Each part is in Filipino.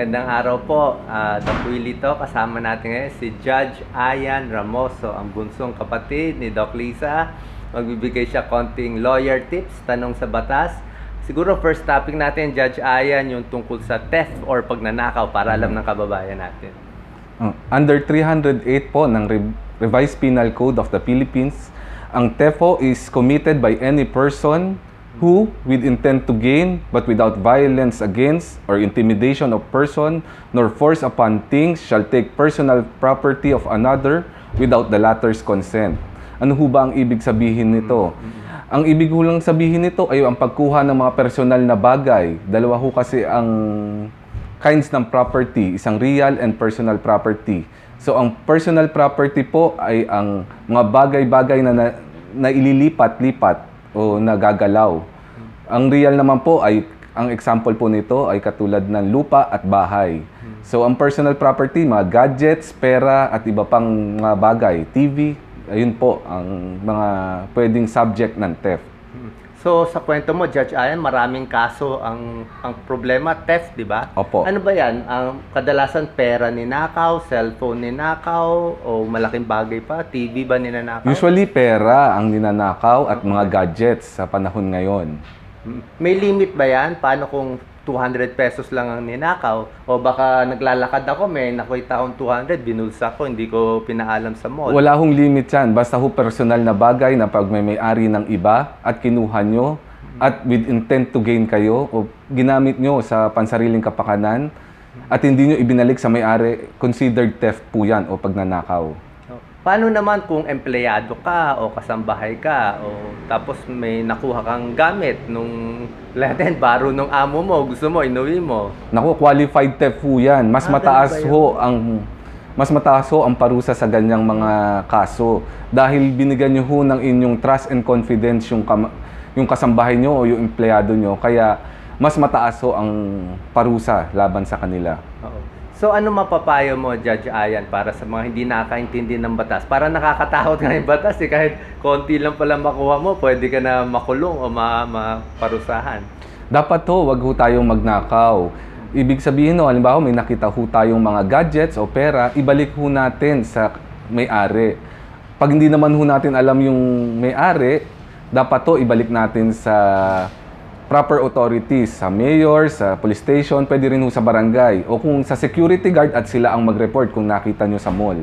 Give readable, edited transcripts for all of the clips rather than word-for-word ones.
Magandang araw po, Dakwilito. Kasama natin ngayon si Judge Ayan Ramoso, ang bunsong kapatid ni Doc Lisa. Magbibigay siya konting lawyer tips, tanong sa batas. Siguro first topic natin, Judge Ayan, yung tungkol sa theft or pagnanakaw para alam ng kababayan natin. Under 308 po ng Revised Penal Code of the Philippines, ang theft po is committed by any person who, with intent to gain, but without violence against or intimidation of person, nor force upon things, shall take personal property of another without the latter's consent. Ano ho ba ang ibig sabihin nito? Ang ibig ho lang sabihin nito ay ang pagkuha ng mga personal na bagay. Dalawa ho kasi ang kinds ng property, isang real and personal property. So ang personal property po ay ang mga bagay-bagay na ililipat-lipat o nagagalaw. Ang real naman po ay, ang example po nito ay katulad ng lupa at bahay. So ang personal property, mga gadgets, pera at iba pang mga bagay, TV, ayun po ang mga pwedeng subject ng theft. So sa kwento mo, Judge Ayan, maraming kaso ang problema, theft, di ba? Opo. Ano ba yan? Ang kadalasan pera ninakaw, cellphone ninakaw, o malaking bagay pa, TV ba ninanakaw? Usually pera ang ninanakaw at mga gadgets sa panahon ngayon. May limit ba yan? Paano kung 200 pesos lang ang ninakaw? O baka naglalakad ako, may nakita akong 200, binulsa ko, hindi ko pinaalam sa mall. Wala hong limit yan. Basta ho personal na bagay na pag may-ari ng iba at kinuha nyo at with intent to gain kayo o ginamit nyo sa pansariling kapakanan at hindi nyo ibinalik sa may-ari, considered theft po yan o pagnanakaw. Paano naman kung empleyado ka o kasambahay ka o tapos may nakuha kang gamit nung lahat baro nung amo mo, gusto mo, inuwi mo? Naku, qualified theft po yan. Mas mataas ho ang parusa sa ganyang mga kaso dahil binigyan nyo ho ng inyong trust and confidence yung kasambahay nyo o yung empleyado nyo, kaya mas mataas ho ang parusa laban sa kanila. Oo. So ano mapapayo mo, Judge Ayan, para sa mga hindi nakakaintindi ng batas? Para nakakatakot nga yung batas eh, kahit konti lang pala makuha mo, pwede ka na makulong o maparusahan. Dapat ho, wag ho tayong magnakaw. Ibig sabihin ho, halimbawa may nakita ho tayong mga gadgets o pera, ibalik ho natin sa may-ari. Pag hindi naman ho natin alam yung may-ari, dapat ho ibalik natin sa proper authorities, sa mayor, sa police station, pwede rin ho sa barangay. O kung sa security guard at sila ang mag-report kung nakita nyo sa mall.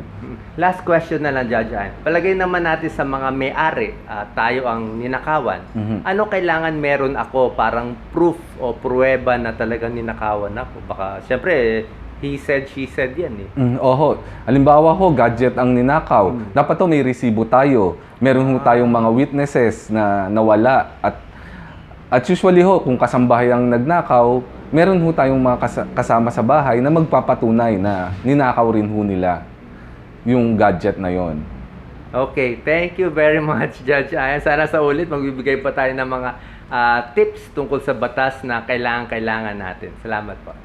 Last question na lang, Judge Ayan. Palagay naman natin sa mga may-ari, tayo ang ninakawan. Ano kailangan meron ako parang proof o pruweba na talagang ninakawan ako? Baka, siyempre, he said, she said yan eh. Oho. Halimbawa ho, gadget ang ninakaw. Dapat ho may resibo tayo. Meron ho tayong mga witnesses na nawala at usually ho, kung kasambahay ang nagnakaw, meron ho tayong mga kasama sa bahay na magpapatunay na ninakaw rin ho nila yung gadget na yon. Okay, thank you very much, Judge Ayan. Sana sa ulit, magbibigay pa tayo ng mga tips tungkol sa batas na kailangan natin. Salamat po.